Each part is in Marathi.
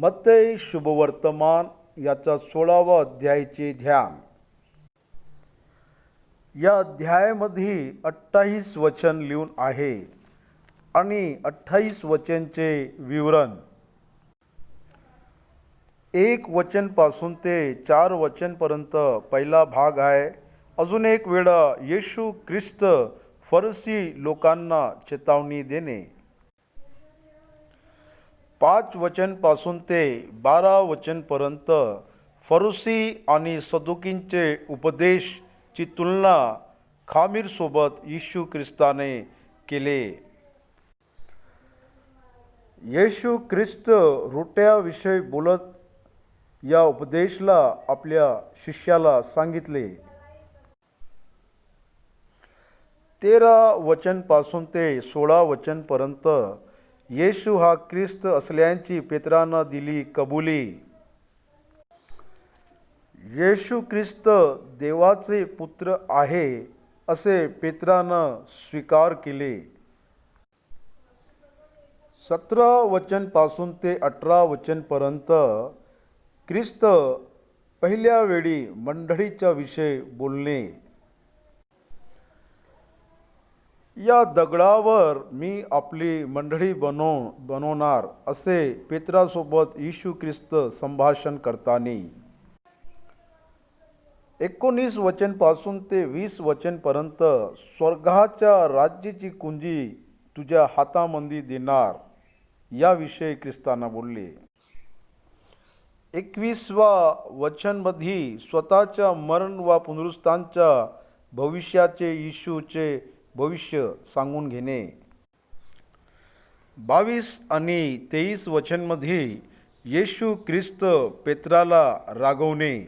मत्तई शुभवर्तमान याचा 16वा अध्यायाचे ध्यान. या अध्यायामध्ये 28 वचन लिहून आहे आणि 28 वचनचे विवरण 1 वचन पासून ते 4 वचनपर्यंत पहिला भाग आहे. अजून एक वेळा येशू ख्रिस्त फरसी लोकांना चेतावणी देणे. 5 वचन पासून ते 12 वचनपर्यंत फरुसी आणि सदुकींचे उपदेशची तुलना खामीरसोबत येशू ख्रिस्ताने केले. येशू ख्रिस्त रोट्याविषयी बोलत या उपदेशला आपल्या शिष्याला सांगितले. 13 वचन पासून ते 16 वचनपर्यंत येशू हा ख्रिस्त असल्याची पेत्रानं दिली कबुली. येशू ख्रिस्त देवाचे पुत्र आहे असे पेत्रानं स्वीकार केले. 17 वचन पासून ते 18 वचनपर्यंत ख्रिस्त पहिल्या वेळी मंडळीच्या विषयी बोलणे. या दगडावर मी आपली मंडळी बनवणार असे पेत्रासोबत येशू ख्रिस्त संभाषण करताना. 19 वचन पासून ते 20 वचनपर्यंत स्वर्गाच्या राज्याची कुंजी तुझ्या हातामध्ये देणार याविषयी ख्रिस्तानं बोलले. 21व्या वचनमध्ये स्वतःच्या मरण व पुनरुत्थानाच्या भविष्याचे येशूचे भविष्य सांगून घेणे. 22 आणि 23 वचनमध्ये येशू ख्रिस्त पेत्राला रागवणे.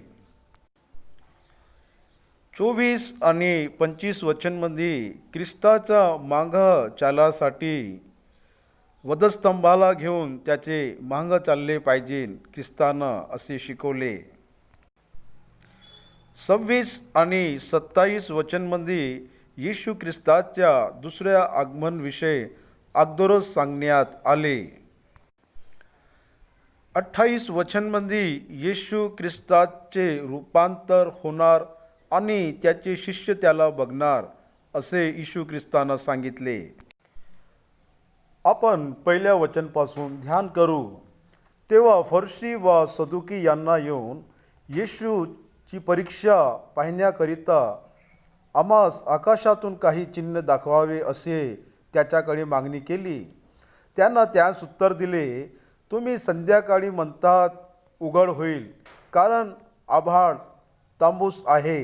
24 आणि 25 वचनमध्ये ख्रिस्ताच्या माग चालासाठी वधस्तंभाला घेऊन त्याचे माग चालले पाहिजे ख्रिस्तानं असे शिकवले. 26 आणि 27 वचनमध्ये येशू ख्रिस्ताच्या दुसऱ्या आगमनविषयी अगोदरच सांगण्यात आले. 28 वचनमध्ये येशू ख्रिस्ताचे रूपांतर होणार आणि त्याचे शिष्य त्याला बघणार असे येशू ख्रिस्तानं सांगितले. आपण पहिल्या वचनपासून ध्यान करू. तेव्हा फरशी व सदुकी यांना येऊन येशूची परीक्षा पाहण्याकरिता आम्हास आकाशातून काही चिन्ह दाखवावे असे त्याच्याकडे मागणी केली. त्यानं त्यास उत्तर दिले, तुम्ही संध्याकाळी म्हणतात उघड होईल कारण आभाळ तांबूस आहे,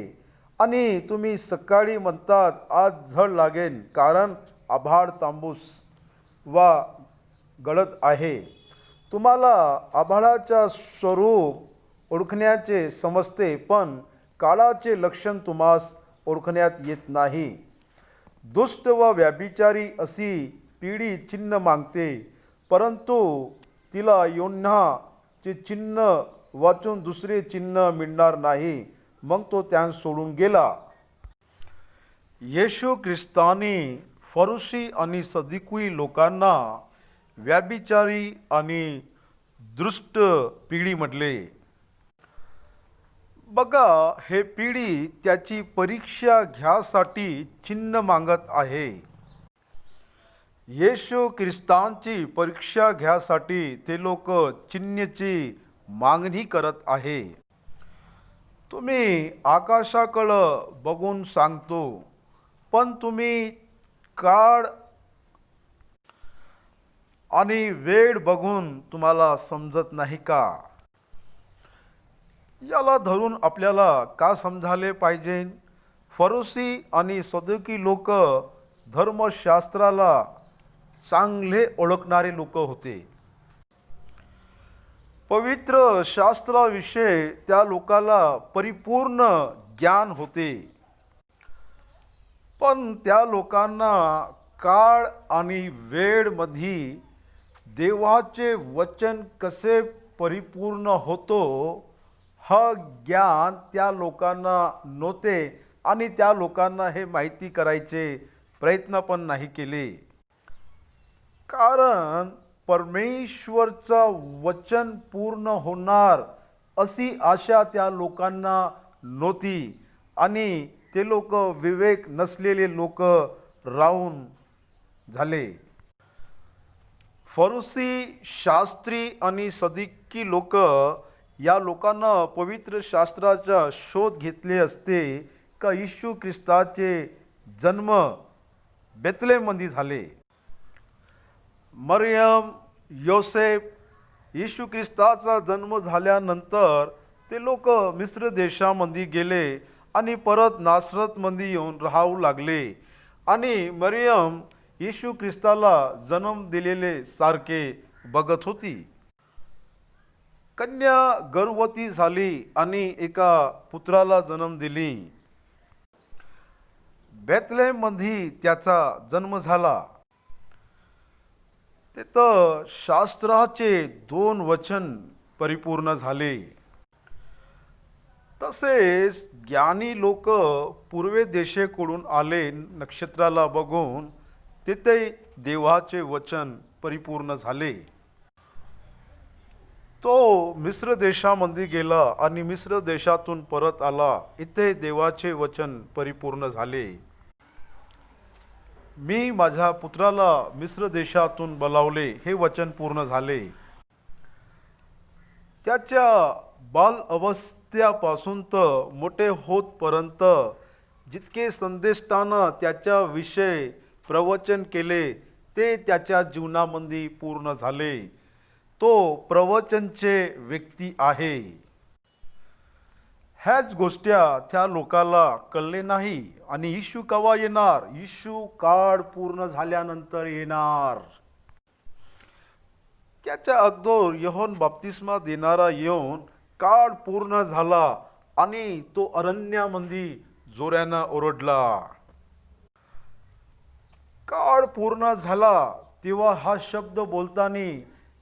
आणि तुम्ही सकाळी म्हणतात आज झड लागेल कारण आभाळ तांबूस वा गळत आहे. तुम्हाला आभाळाच्या स्वरूप ओळखण्याचे समजते, पण काळाचे लक्षण तुम्हास ओळखण्यात येत नाही. दुष्ट व व्याभिचारी अशी पिढी चिन्ह मागते, परंतु तिला योनाचे चिन्ह वाचून दुसरे चिन्ह मिळणार नाही. मग तो त्यास सोडून गेला. येशू ख्रिस्ताने फरुसी आणि सदुकी लोकांना व्याभिचारी आणि दुष्ट पिढी म्हटले. बघा, हे पिढी त्याची परीक्षा घ्यासाठी चिन्ह मागत आहे. येशू ख्रिस्तांची परीक्षा घ्यासाठी ते लोक चिन्हाची मागणी करत आहे. तुम्ही आकाशाकडं बघून सांगतो, पण तुम्ही काळ आणि वेळ बघून तुम्हाला समजत नाही का? याला धरून आपल्याला का समजायला पाहिजे? फरुसी आणि सदुकी लोक धर्मशास्त्राला चांगले ओळखणारे लोक होते. पवित्र शास्त्राविषयी त्या लोकाला परिपूर्ण ज्ञान होते, पण त्या लोकांना काळ आणि वेळमध्ये देवाचे वचन कसे परिपूर्ण होतो हा ज्ञान त्या लोकांना नव्हते, आणि त्या लोकांना हे माहिती करायचे प्रयत्न पण नाही केले. कारण परमेश्वरचं वचन पूर्ण होणार अशी आशा त्या लोकांना नव्हती आणि ते लोक विवेक नसलेले लोक राहून झाले. फरुसी, शास्त्री आणि सदुकी लोक या लोकांना पवित्र शास्त्राचा शोध घेतले असते का येशू ख्रिस्ताचे जन्म बेथलेहममध्ये झाले. मरियम, योसेफ, येशू ख्रिस्ताचा जन्म झाल्यानंतर ते लोक मिस्र देशामध्ये गेले आणि परत नासरतमध्ये येऊन राहू लागले आणि मरियम येशू ख्रिस्ताला जन्म दिलेले सारखे बघत होती. कन्या गर्भवती झाली आणि एका पुत्राला जन्म दिली. बेथलेहममध्ये त्याचा जन्म झाला. तिथं शास्त्राचे 2 वचन परिपूर्ण झाले. तसेच ज्ञानी लोक पूर्वे देशेकडून आले नक्षत्राला बघून तिथे देवाचे वचन परिपूर्ण झाले. तो मिस्र देशामध्ये गेला आणि मिस्र देशातून परत आला. इथे देवाचे वचन परिपूर्ण झाले. मी माझ्या पुत्राला मिस्र देशातून बोलावले हे वचन पूर्ण झाले. त्याच्या बाल अवस्थेपासून तर मोठे होतपर्यंत जितके संदेष्टानं त्याच्याविषयी प्रवचन केले ते त्याच्या जीवनामध्ये पूर्ण झाले. तो प्रवचनचे व्यक्ती आहे. ह्याच गोष्टी त्या लोकाला कळले नाही आणि येशू केव्हा येणार? येशू काळ पूर्ण झाल्यानंतर येणार. त्याच्या अगोदर योहान बाप्तिस्मा देणारा येऊन काळ पूर्ण झाला आणि तो अरण्यामध्ये जोरानं ओरडला. काळ पूर्ण झाला तेव्हा हा शब्द बोलताना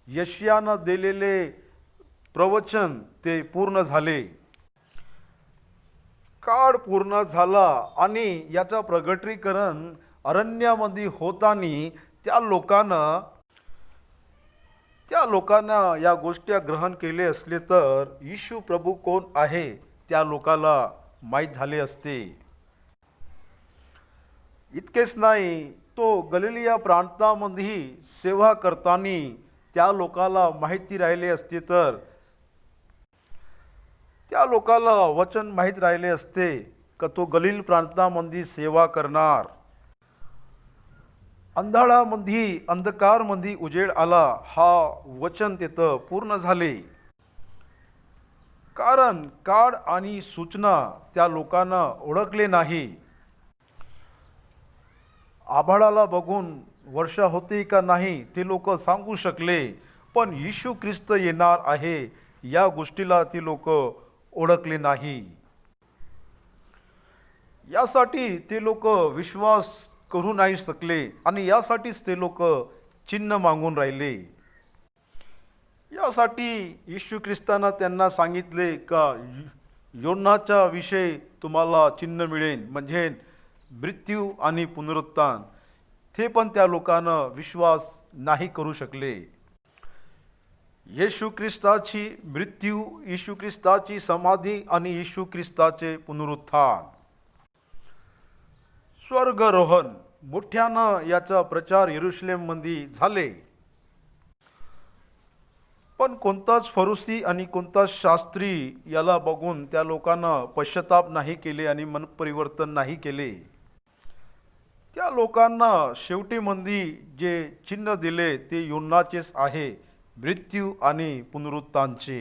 यशायानं दिलेले प्रवचन ते पूर्ण झाले. काळ पूर्ण झाला आणि याचा प्रगटीकरण अरण्यामध्ये होताना त्या लोकांना या गोष्टी ग्रहण केले असले तर येशू प्रभू कोण आहे त्या लोकाला माहीत झाले असते. इतकेच नाही, तो गलिलिया प्रांतामध्ये सेवा करताना त्या लोकाला माहिती राहिले असते तर त्या लोकाला वचन माहीत राहिले असते का तो गलील प्रांतामध्ये सेवा करणार. अंधारामध्ये अंधकारमध्ये उजेड आला हा वचन तिथं पूर्ण झाले. कारण काळ आणि सूचना त्या लोकांना ओळखले नाही. आभाळाला बघून वर्षा होते का नाही ते लोक सांगू शकले, पण येशू ख्रिस्त येणार आहे या गोष्टीला ती लोक ओळखले नाही. यासाठी ते लोक विश्वास करू नाही शकले आणि यासाठीच ते लोक चिन्ह मागून राहिले. यासाठी येशू ख्रिस्तानं त्यांना सांगितले का योनाच्या विषयी तुम्हाला चिन्ह मिळेल, म्हणजे मृत्यू आणि पुनरुत्थान. ते पण त्या लोकांना विश्वास नाही करू शकले. येशू ख्रिस्ताची मृत्यू, येशू ख्रिस्ताची समाधी आणि येशू ख्रिस्ताचे पुनरुत्थान, स्वर्गारोहण मोठ्यानं याचा प्रचार यरूशलेममध्ये झाले. पण कोणताच फरुसी आणि कोणताच शास्त्री याला बघून त्या लोकांना पश्चाताप नाही केले आणि मन परिवर्तन नाही केले. त्या लोकांना शेवटी मध्ये जे चिन्ह दिले ते योनाचेच आहे, मृत्यू आणि पुनरुत्थानचे.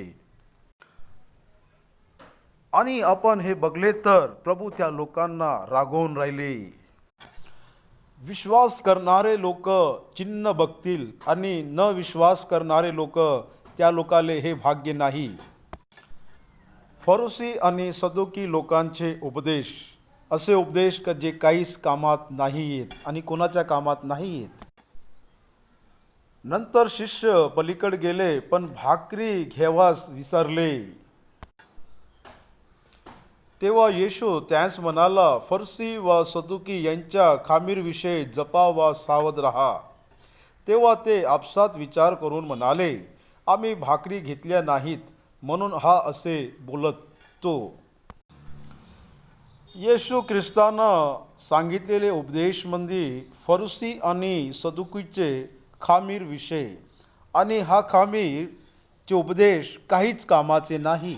आणि आपण हे बघले तर प्रभू त्या लोकांना रागवून राहिले. विश्वास करणारे लोक चिन्ह बघतील आणि न विश्वास करणारे लोक त्या लोकाले हे भाग्य नाही. फरुसी आणि सदुकी लोकांचे उपदेश असे उपदेश का जे काहीच कामात नाही येत आणि कोणाच्या कामात नाही येत. नंतर शिष्य पलीकडे गेले पण भाकरी घेवास विसरले. तेव्हा येशू त्यास म्हणाला, फरसी व सदुकी यांच्या खामीरविषयी जपा व सावध राहा. तेव्हा ते आपसात विचार करून म्हणाले, आम्ही भाकरी घेतल्या नाहीत म्हणून हा असे बोलतो. येशू ख्रिस्तानं सांगितलेले उपदेश म्हणजे फरुसी आणि सदुकीचे खामीर विषय, आणि हा खामीरचे उपदेश काहीच कामाचे नाही.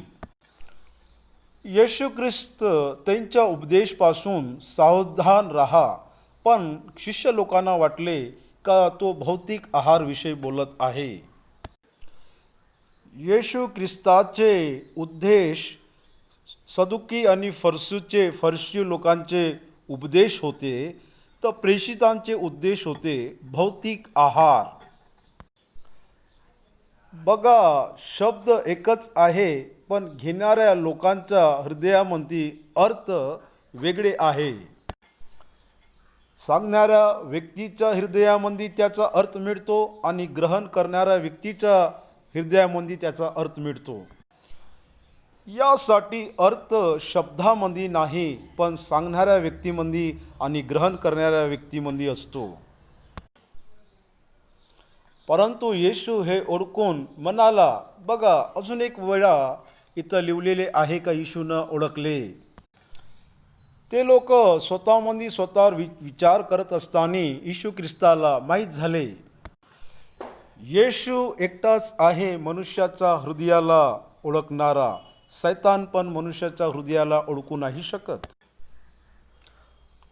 येशू ख्रिस्त त्यांच्या उपदेशपासून सावधान राहा, पण शिष्य लोकांना वाटले का तो भौतिक आहारविषयी बोलत आहे. येशू ख्रिस्ताचे उद्देश सदुकी आणि फरशी लोकांचे उपदेश होते, तर प्रेषितांचे उद्देश होते भौतिक आहार. बघा, शब्द एकच आहे, पण घेणाऱ्या लोकांच्या हृदयामध्ये अर्थ वेगळे आहे. सांगणाऱ्या व्यक्तीच्या हृदयामध्ये त्याचा अर्थ मिळतो आणि ग्रहण करणाऱ्या व्यक्तीच्या हृदयामध्ये त्याचा अर्थ मिळतो. यासाठी अर्थ शब्दामध्ये नाही, पण सांगणाऱ्या व्यक्तीमध्ये आणि ग्रहण करणाऱ्या व्यक्तीमध्ये असतो. परंतु येशू हे ओळखून म्हणाला, बघा, अजून एक वेळा इथं लिहिलेले आहे का येशूनं ओळखले. ते लोक स्वतःमध्ये स्वतःवर विचार करत असताना येशू ख्रिस्ताला माहीत झाले, येशू एकटाच आहे मनुष्याच्या हृदयाला ओळखणारा. सैतान पण मनुष्याच्या हृदयाला ओळखू नाही शकत.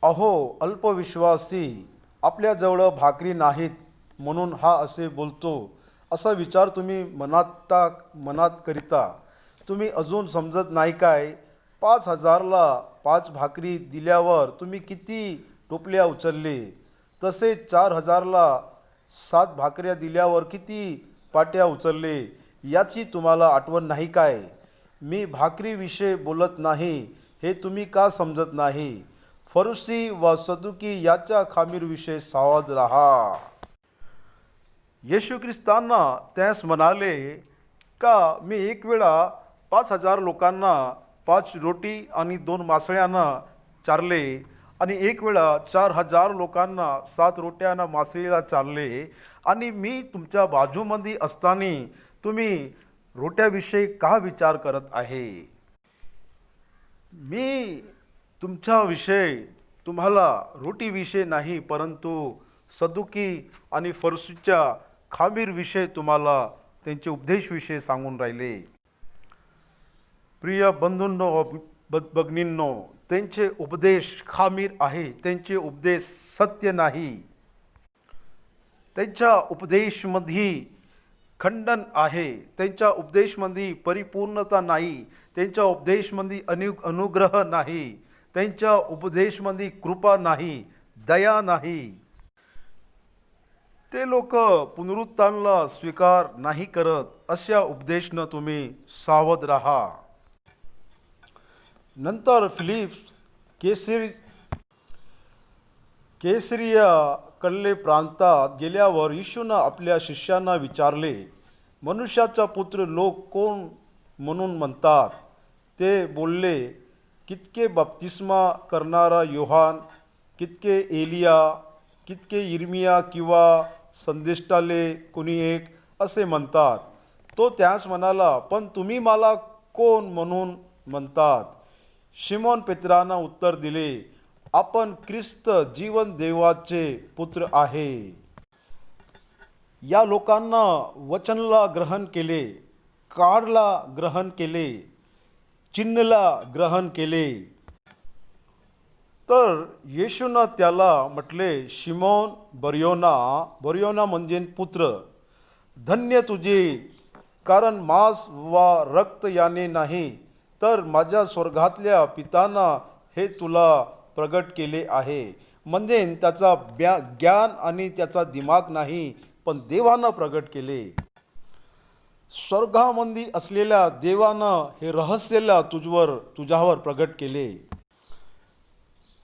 अहो अल्पविश्वासी, आपल्याजवळ भाकरी नाहीत म्हणून हा असे बोलतो, असा विचार तुम्ही मनात करिता तुम्ही अजून समजत नाही काय? 5,000ला 5 भाकरी दिल्यावर तुम्ही किती टोपल्या उचलले? तसेच 4,000ला 7 भाकऱ्या दिल्यावर किती पाट्या उचलले? याची तुम्हाला आठवण नाही काय? मी भाकरीविषयी बोलत नाही, हे तुम्ही का समजत नाही? फरुसी व सदुकी याच्या खामीरविषयी सावध राहा. येशू ख्रिस्तांना त्यास म्हणाले का मी एक वेळा 5,000 लोकांना 5 रोटी आणि 2 मासळ्यांना चारले, आणि एक वेळा 4,000 लोकांना 7 रोट्यांना मासळीला चारले, आणि मी तुमच्या बाजूमध्ये असताना तुम्ही रोट्याविषयी का विचार करत आहे? मी तुम्हाला रोटीविषयी नाही, परंतु सदुकी आणि फरसूच्या खामीरविषयी तुम्हाला त्यांचे उपदेशविषयी सांगून राहिले. प्रिय बंधूंनो, भगिनींनो, त्यांचे उपदेश खामीर आहे, त्यांचे उपदेश सत्य नाही. त्यांच्या उपदेशमध्ये खंडन आहे, त्यांच्या उपदेशमध्ये परिपूर्णता नाही, त्यांच्या उपदेशमध्ये अनुग्रह नाही, त्यांच्या उपदेशमध्ये कृपा नाही, दया नाही. ते लोक पुनरुत्थानाला स्वीकार नाही करत. अशा उपदेशनं तुम्ही सावध राहा. नंतर फिलिप्स कैसरिया कल्ले प्रांतात गेल्यावर येशूनं आपल्या शिष्यांना विचारले, मनुष्याचा पुत्र लोक कोण म्हणून म्हणतात? ते बोलले, कितके बप्तिस्मा करणारा योहान, कितके एलिया, कितके यिर्मिया किंवा संदेष्टाले कोणी एक असे म्हणतात. तो त्यास म्हणाला, पण तुम्ही मला कोण म्हणून म्हणतात? शिमोन पेत्रानं उत्तर दिले, आपण ख्रिस्त जीवन देवाचे पुत्र आहे. या लोकांना वचनला ग्रहण केले, काळला ग्रहण केले, चिन्हला ग्रहण केले. तर येशूनं त्याला म्हटले, शिमोन बरयोना म्हणजे पुत्र, धन्य तुझे, कारण मांस वा रक्त याने नाही, तर माझ्या स्वर्गातल्या पितानं हे तुला प्रगट केले आहे. म्हणजे त्याचा ज्ञान आणि त्याचा दिमाग नाही, पण देवानं प्रगट केले. स्वर्गामध्ये असलेल्या देवानं हे रहस्याला तुझ्यावर प्रगट केले.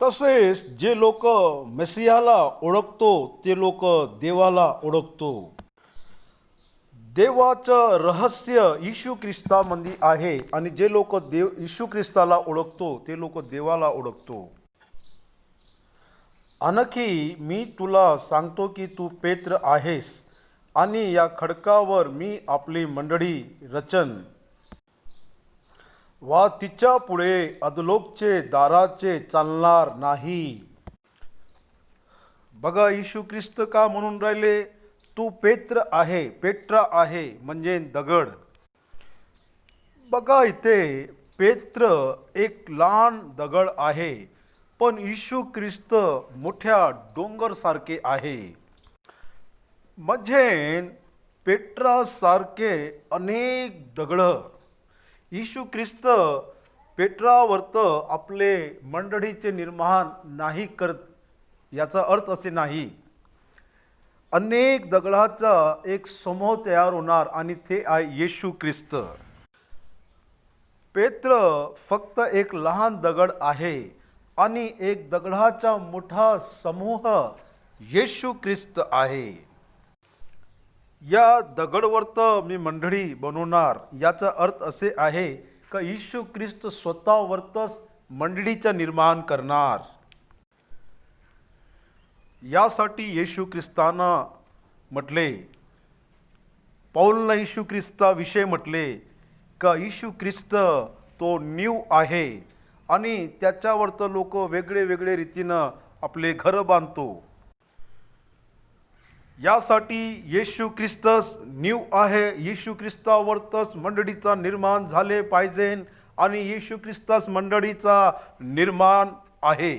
तसेच जे लोक मेसियाला ओळखतो ते लोक देवाला ओळखतो. देवाचं रहस्य येशू ख्रिस्तामध्ये आहे, आणि जे लोक येशू ख्रिस्ताला ओळखतो ते लोक देवाला ओळखतो. आणखी मी तुला सांगतो की तू पेत्र आहेस, आणि या खडकावर मी आपली मंडळी रचन वा तिच्या पुढे अधोलोकचे दाराचे चालणार नाही. बघा, येशू ख्रिस्त का म्हणून राहिले, तू पेत्र आहे, पेट्रा आहे म्हणजे दगड. बघा, इथे पेत्र एक लहान दगड आहे, पण येशू ख्रिस्त मोठ्या डोंगरसारखे आहे. म्हणजे पेट्रासारखे अनेक दगड येशू ख्रिस्त पेट्रावर्त आपले मंडळीचे निर्माण नाही करत. याचा अर्थ असे नाही. अनेक दगडाचा एक समूह तयार होणार आणि ते आहे येशू ख्रिस्त. पेत्र फक्त एक लहान दगड आहे आणि एक दगडाचा मोठा समूह येशू ख्रिस्त आहे. या दगडवर्त मी मंडळी बनवणार. याचा अर्थ असे आहे का येशू ख्रिस्त स्वतःवरतच मंडळीचं निर्माण करणार. यासाठी येशू ख्रिस्तानं म्हटले, पौलनं येशू ख्रिस्ताविषयी म्हटले का येशू ख्रिस्त तो नीव आहे आणि त्याच्यावरत लोक वेगळे वेगळे रीतीनं आपले घर बांधतो. यासाठी येशू ख्रिस्तच नीव आहे. येशू ख्रिस्तावरतच मंडळीचा निर्माण झाले पाहिजे आणि येशू ख्रिस्तच मंडळीचा निर्माण आहे.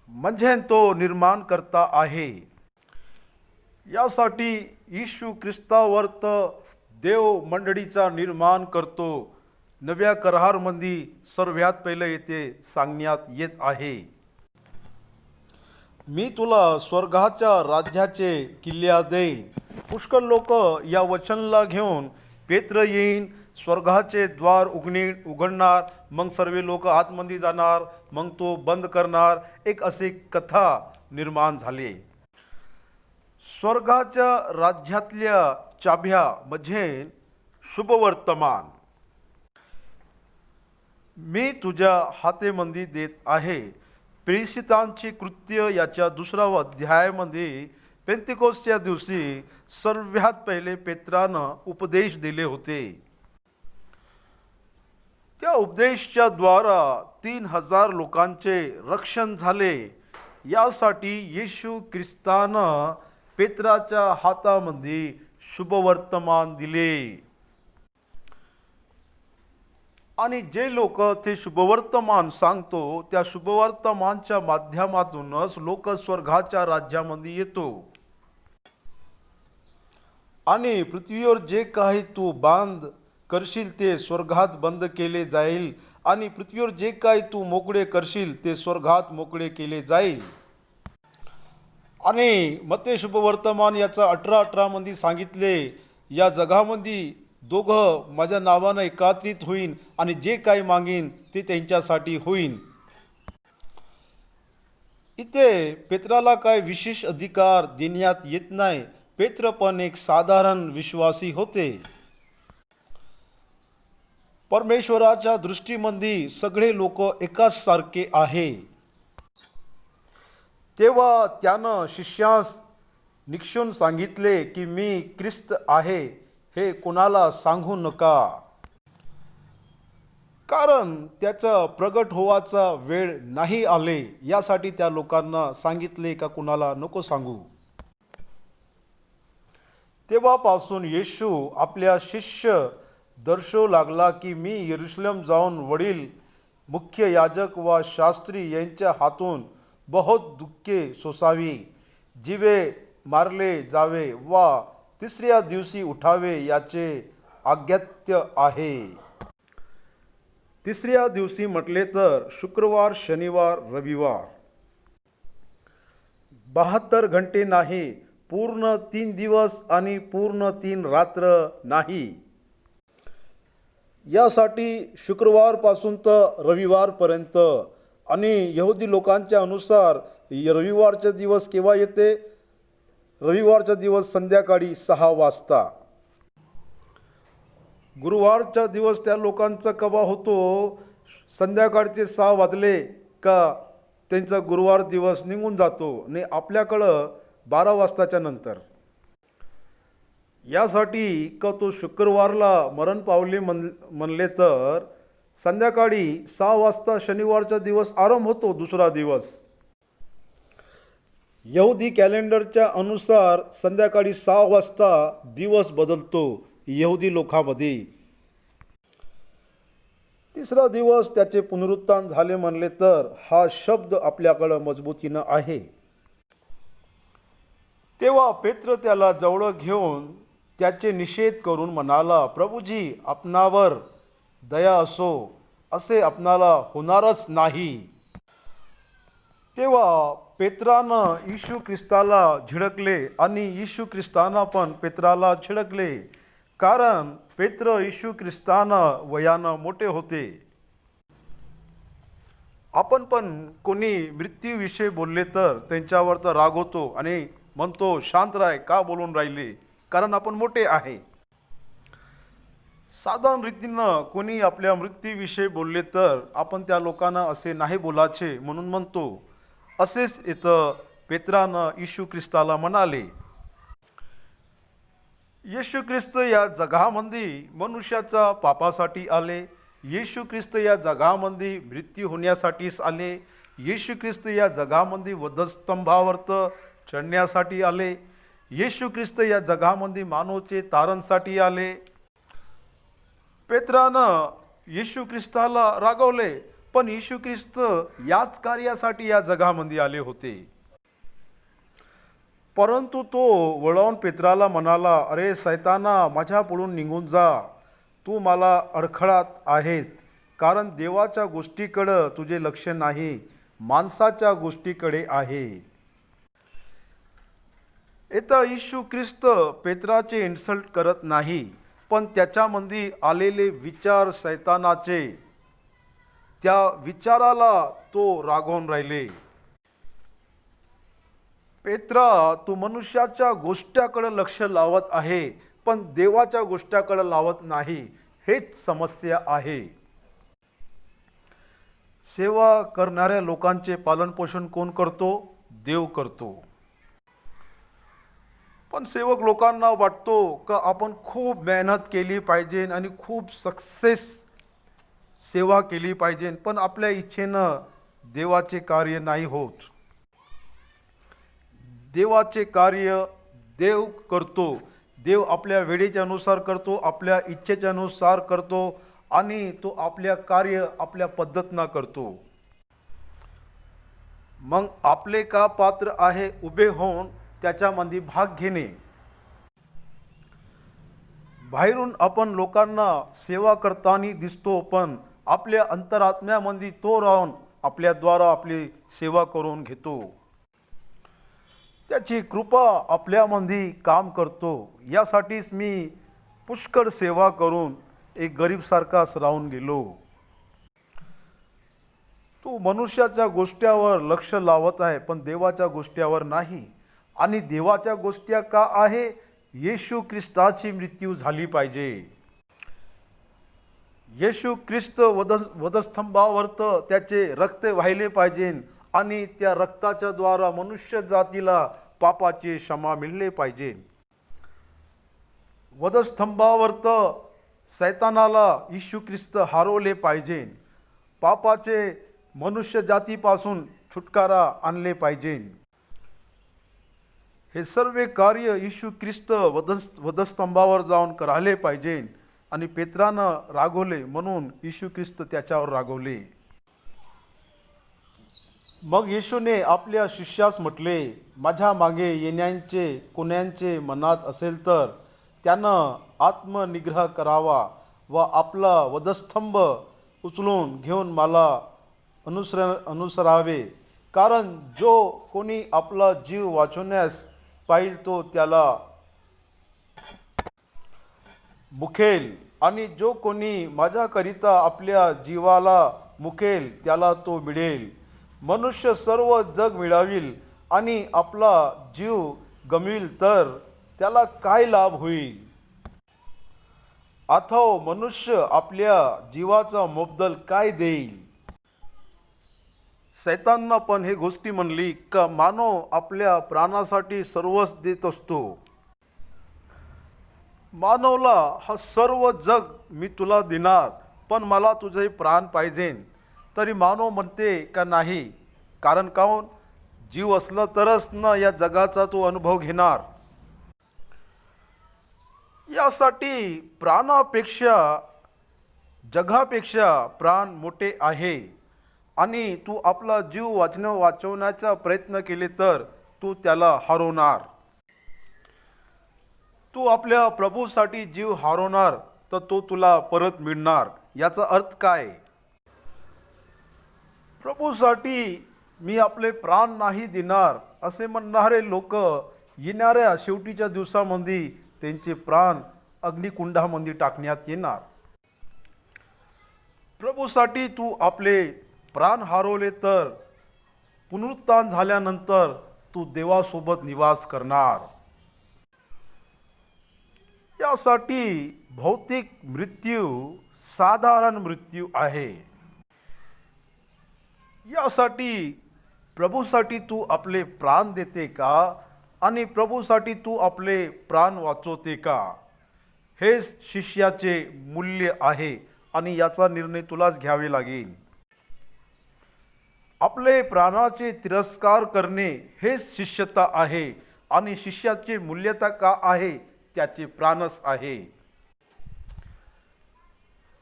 म्हणजे तो निर्माण करता आहे. यासाठी येशू ख्रिस्तावरत देव मंडळीचा निर्माण करतो. नव्या करारामध्ये सर्वात पहिले येथे सांगण्यात येत आहे, मी तुला स्वर्गाच्या राज्याचे किल्ल्या देईन. पुष्कळ लोक या वचनला घेऊन पेत्र येईन, स्वर्गाचे द्वार उघडणार, मग सर्व लोक आतमध्ये जाणार, मग तो बंद करणार. एक असे कथा निर्माण झाली. स्वर्गाच्या राज्यातल्या चाब्या म्हणजे शुभवर्तमान मी तुझ्या हातेमध्ये देत आहे. प्रेषितांची कृत्य याच्या 2 अध्यायामध्ये पेंतेकोस्तच्या दिवशी सर्वात पहिले पेत्रानं उपदेश दिले होते. त्या उपदेशाच्या द्वारा 3000 लोकांचे रक्षण झाले. यासाठी येशू ख्रिस्तानं पेत्राच्या हातामध्ये शुभवर्तमान दिले आणि जे लोक ते शुभवर्तमान सांगतो त्या शुभवर्तमानच्या माध्यमातूनच लोक स्वर्गाच्या राज्यामध्ये येतो. आणि पृथ्वीवर जे काही तू बांध करशील ते स्वर्गात बंद केले जाईल आणि पृथ्वीवर जे काही तू मोकळे करशील ते स्वर्गात मोकळे केले जाईल. आणि मत्ते शुभवर्तमान याचा 18:18 मध्ये सांगितले, या जगामध्ये दोघं माझ्या नावानं एकत्रित होईन आणि जे काही मागीन ते त्यांच्यासाठी होईन. इथे पेत्राला काय विशेष अधिकार देण्यात येत नाही. पेत्र पण एक साधारण विश्वासी होते. परमेश्वराच्या दृष्टीमध्ये सगळे लोक एकाच सारखे आहे. तेव्हा त्यानं शिष्यास निक्षून सांगितले की मी ख्रिस्त आहे हे कोणाला सांगू नका, कारण त्याचा प्रगट होवाचा वेळ नाही आले. यासाठी त्या लोकांना सांगितले का कुणाला नको सांगू. तेव्हापासून येशू आपल्या शिष्य दर्शवू लागला की मी यरूशलेम जाऊन वडील मुख्य याजक व शास्त्री यांच्या हातून बहुत दुःखे सोसावी, जीवे मारले जावे व 3ऱ्या दिवशी उठावे याचे आज्ञात्य आहे. 3ऱ्या दिवशी म्हटले तर शुक्रवार, शनिवार, रविवार. 72 घंटे नाही, पूर्ण 3 दिवस आणि पूर्ण 3 रात्र नाही. यासाठी शुक्रवारपासून तर रविवारपर्यंत. आणि यहुदी लोकांच्या अनुसार रविवारचा दिवस केव्हा येते? रविवारचा दिवस संध्याकाळी 6 वाजता. गुरुवारचा दिवस त्या लोकांचा केव्हा होतो? संध्याकाळचे 6 वाजले का त्यांचा गुरुवार दिवस निघून जातो आणि आपल्याकडं 12 वाजताच्या नंतर. यासाठी का तो शुक्रवारला मरण पावले म्हणले तर संध्याकाळी 6 वाजता शनिवारचा दिवस आरंभ होतो, दुसरा दिवस. यहुदी कॅलेंडरच्या अनुसार संध्याकाळी 6 वाजता दिवस बदलतो यहुदी लोकांमध्ये. तिसरा दिवस त्याचे पुनरुत्थान झाले म्हणले तर हा शब्द आपल्याकडं मजबूतीनं आहे. तेव्हा पेत्र त्याला जवळ घेऊन त्याचे निषेध करून म्हणाला, प्रभूजी, आपणावर दया असो, असे आपणाला होणारच नाही. तेव्हा पेत्रानं येशू ख्रिस्ताला झिडकले आणि येशू ख्रिस्तानं पण पेत्राला झिडकले, कारण पेत्र येशू ख्रिस्तानं वयानं मोठे होते. आपण पण कोणी मृत्यूविषयी बोलले तर त्यांच्यावर तर रागवतो आणि म्हणतो, शांत राय, का बोलून राहिले, कारण आपण मोठे आहे. साधारण रीतीनं कोणी आपल्या मृत्यूविषयी बोलले तर आपण त्या लोकांना असे नाही बोलायचे म्हणून म्हणतो. असेच इथं पेत्रानं येशू ख्रिस्ताला म्हणाले. येशू ख्रिस्त या जगामध्ये मनुष्याच्या पापासाठी आले. येशू ख्रिस्त या जगामध्ये मृत्यू होण्यासाठीच आले. येशू ख्रिस्त या जगामध्ये वधस्तंभावर चढण्यासाठी आले. येशू ख्रिस्त या जगामध्ये मानवचे तारणसाठी आले. पेत्रानं येशू ख्रिस्ताला रागवले, पण येशू ख्रिस्त याच कार्यासाठी या जगामध्ये आले होते. परंतु तो वळवून पेत्राला म्हणाला, अरे सैताना, माझ्या पुढून निघून जा, तू मला अडखळत आहेत, कारण देवाच्या गोष्टीकडं तुझे लक्ष नाही, माणसाच्या गोष्टीकडे आहे. इथं येशू ख्रिस्त पेत्राचे इन्सल्ट करत नाही, पण त्याच्यामध्ये आलेले विचार सैतानाचे, त्या विचाराला तो रागवून राहिले. पेत्रा, तू मनुष्याच्या गोष्टीकडे लक्ष लावत आहे, पण देवाच्या गोष्टीकडे लावत नाही, हेच समस्या आहे. सेवा करणाऱ्या लोकांचे पालनपोषण कोण करतो? देव करतो. पण सेवक लोकांना वाटतो का आपण खूप मेहनत केली पाहिजे आणि खूप सक्सेस सेवा केली पाहिजे, पण आपल्या इच्छेनं देवाचे कार्य नाही होत. देवाचे कार्य देव करतो. देव आपल्या वेळेच्या अनुसार करतो, आपल्या इच्छेच्या अनुसार करतो आणि तो आपल्या कार्य आपल्या पद्धतीनं करतो. मग आपले का पात्र आहे उभे होऊन त्याच्यामध्ये भाग घेणे. बाहेरून आपण लोकांना सेवा करताना दिसतो, पण आपल्या अंतरात्म्यामध्ये तो राहून आपल्याद्वारा आपली सेवा करून घेतो. त्याची कृपा आपल्यामध्ये काम करतो. यासाठीच मी पुष्कळ सेवा करून एक गरीबसारखाच राहून गेलो. तू मनुष्याच्या गोष्टीवर लक्ष लावत आहे, पण देवाच्या गोष्टीवर नाही. आणि देवाच्या गोष्टी का आहे? येशू ख्रिस्ताची मृत्यू झाली पाहिजे. येशू ख्रिस्त वधस्तंभावर त्याचे रक्त वाहिले पाहिजे आणि त्या रक्ताच्या द्वारा मनुष्य जातीला पापाचे क्षमा मिळले पाहिजे. वधस्तंभावर सैतानाला येशू ख्रिस्त हरवले पाहिजे. पापाचे मनुष्य जातीपासून छुटकारा आणले पाहिजे. हे सर्व कार्य येशू ख्रिस्त वधस्तंभावर जाऊन करायले पाहिजे. आणि पेत्रानं रागवले म्हणून येशू ख्रिस्त त्याच्यावर रागवले. मग येशूने आपल्या शिष्यास म्हटले, माझ्या मागे येण्याचे कोणाचे मनात असेल तर त्यानं आत्मनिग्रह करावा व आपला वधस्तंभ उचलून घेऊन मला अनुसरावे. कारण जो कोणी आपला जीव वाचवण्यास पाहिल तो त्याला मुकेल, आणि जो कोणी माझ्याकरिता आपल्या जीवाला मुकेल त्याला तो मिळेल. मनुष्य सर्व जग मिळावील आणि आपला जीव गमविल तर त्याला काय लाभ होईल? अथवा मनुष्य आपल्या जीवाचा मोबदल काय देईल? सैताननं पण हे गोष्टी म्हणली का मानव आपल्या प्राणासाठी सर्वच देत असतो. मानवला हा सर्व जग मी तुला देणार, पण मला तुझे प्राण पाहिजे. तरी मानव म्हणते का नाही, कारण काऊन जीव असला तरच ना या जगाचा तो अनुभव घेणार. यासाठी प्राणापेक्षा जगापेक्षा प्राण मोठे आहे. आणि तू आपला जीव वाचवण्याचा प्रयत्न केले तर तू त्याला हरवणार. तू आपल्या प्रभूसाठी जीव हरवणार तर तो तुला परत मिळणार. याचा अर्थ काय? प्रभूसाठी मी आपले प्राण नाही देणार असे म्हणणारे लोक येणाऱ्या शेवटीच्या दिवसामध्ये त्यांचे प्राण अग्निकुंडामध्ये टाकण्यात येणार. प्रभूसाठी तू आपले प्राण हरवले तर पुनरुत्थान झाल्यानंतर तू देवासोबत निवास करणार. यासाठी भौतिक मृत्यू साधारण मृत्यू आहे. यासाठी प्रभूसाठी तू आपले प्राण देते का आणि प्रभूसाठी तू आपले प्राण वाचवते का? हेच शिष्याचे मूल्य आहे आणि याचा निर्णय तुलाच घ्यावे लागेल. आपले प्राणाचे तिरस्कार करणे हेच शिष्यता आहे आणि शिष्याचे मूल्यता का आहे? त्याचे प्राणच आहे.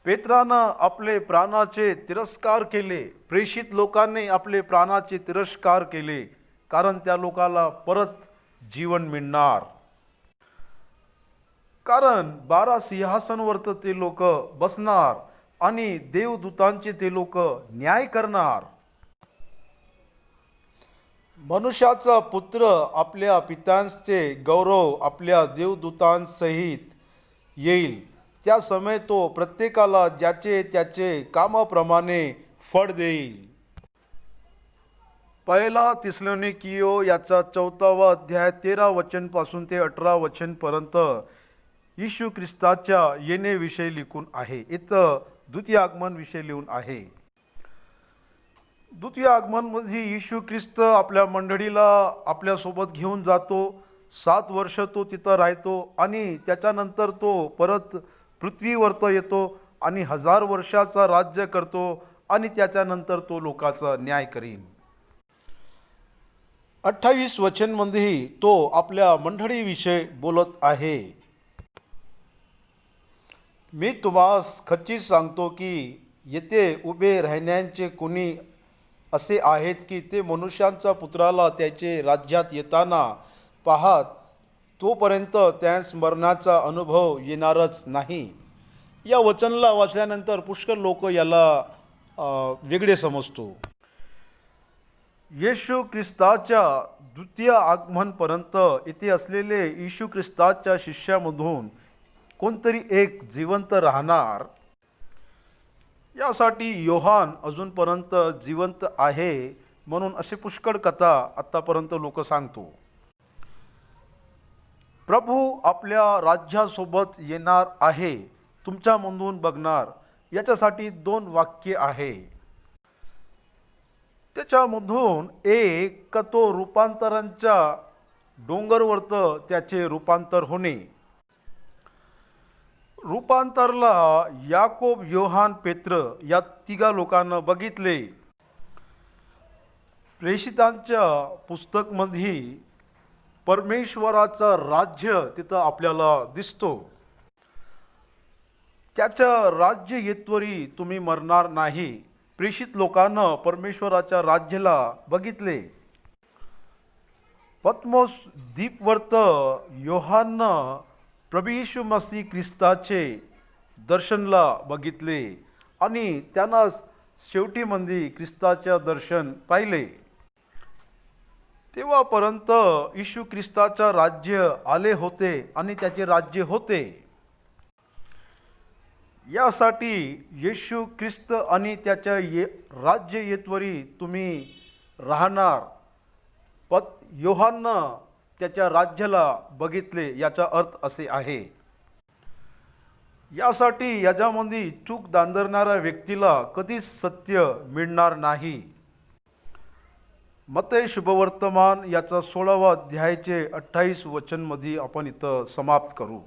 पेत्रानं आपले प्राणाचे तिरस्कार केले, प्रेषित लोकांनी आपले प्राणाचे तिरस्कार केले, कारण त्या लोकाला परत जीवन मिळणार. कारण 12 सिंहासनावर ते लोक बसणार आणि देवदूतांचे ते लोक न्याय करणार. मनुष्याचा पुत्र आपल्या पित्यांचे गौरव आपल्या देवदूतांसहित येईल. त्या समय तो प्रत्येकाला ज्याचे त्याचे कामाप्रमाणे फळ देईल. पहिला थिस्सलुनीकियो याचा 4वा अध्याय 13 वचनपासून ते 18 वचनपर्यंत येशू ख्रिस्ताच्या येण्याविषयी लिहून आहे. इथं द्वितीय आगमन विषय लिहून आहे. द्वितीय आगमनमध्ये येशू ख्रिस्त आपल्या मंडळीला आपल्यासोबत घेऊन जातो. 7 वर्ष तो तिथं राहतो आणि त्याच्यानंतर तो परत पृथ्वीवर येतो आणि 1000 वर्षाचा राज्य करतो आणि त्याच्यानंतर तो लोकांचा न्याय करीन. 28 वचनमध्ये तो आपल्या मंडळीविषयी बोलत आहे. मी तुम्हास खचित सांगतो की येथे उभे राहण्याचे कोणी असे आहेत की ते मनुष्यांच्या पुत्राला त्याचे राज्यात येताना पाहत तोपर्यंत त्यास मरणाचा अनुभव येणारच नाही. या वचनला वाचल्यानंतर पुष्कळ लोक याला वेगळे समजतो. येशू ख्रिस्ताच्या द्वितीय आगमनपर्यंत इथे असलेले येशू ख्रिस्ताच्या शिष्यामधून कोणतरी एक जिवंत राहणार. यासाठी योहान अजूनपर्यंत जिवंत आहे म्हणून असे पुष्कळ कथा आत्तापर्यंत लोक सांगतो. प्रभू आपल्या राज्यासोबत येणार आहे, तुमच्यामधून बघणार. याच्यासाठी 2 वाक्य आहे. त्याच्यामधून एक का तो रूपांतरांच्या डोंगरवरत त्याचे रूपांतर होणे. रूपांतरला याकोब, योहान, पेत्र या 3 लोकांना बघितले. प्रेषितांच्या पुस्तकमध्ये परमेश्वराचं राज्य तिथं आपल्याला दिसतो. त्याच्या राज्य येतवरी तुम्ही मरणार नाही. प्रेषित लोकांना परमेश्वराच्या राज्याला बघितले. पत्मोस द्वीपवर्त योहाननं प्रभू येशू मसीह ख्रिस्ताचे दर्शनला बघितले आणि त्यांना शेवटीमध्ये ख्रिस्ताच्या दर्शन पाहिले. तेव्हापर्यंत येशू ख्रिस्ताचे राज्य आले होते आणि त्याचे राज्य होते. यासाठी येशू ख्रिस्त आणि त्याच्या राज्य येतवरी तुम्ही राहणार. योहाननं त्याच्या राज्याला बघितले, याचा अर्थ असे आहे. यासाठी याच्यामध्ये चूक दांदरणाऱ्या व्यक्तीला कधीच सत्य मिळणार नाही. मत्ते शुभवर्तमान याचा 16वा अध्यायाचे 28 वचनमध्ये आपण इथं समाप्त करू.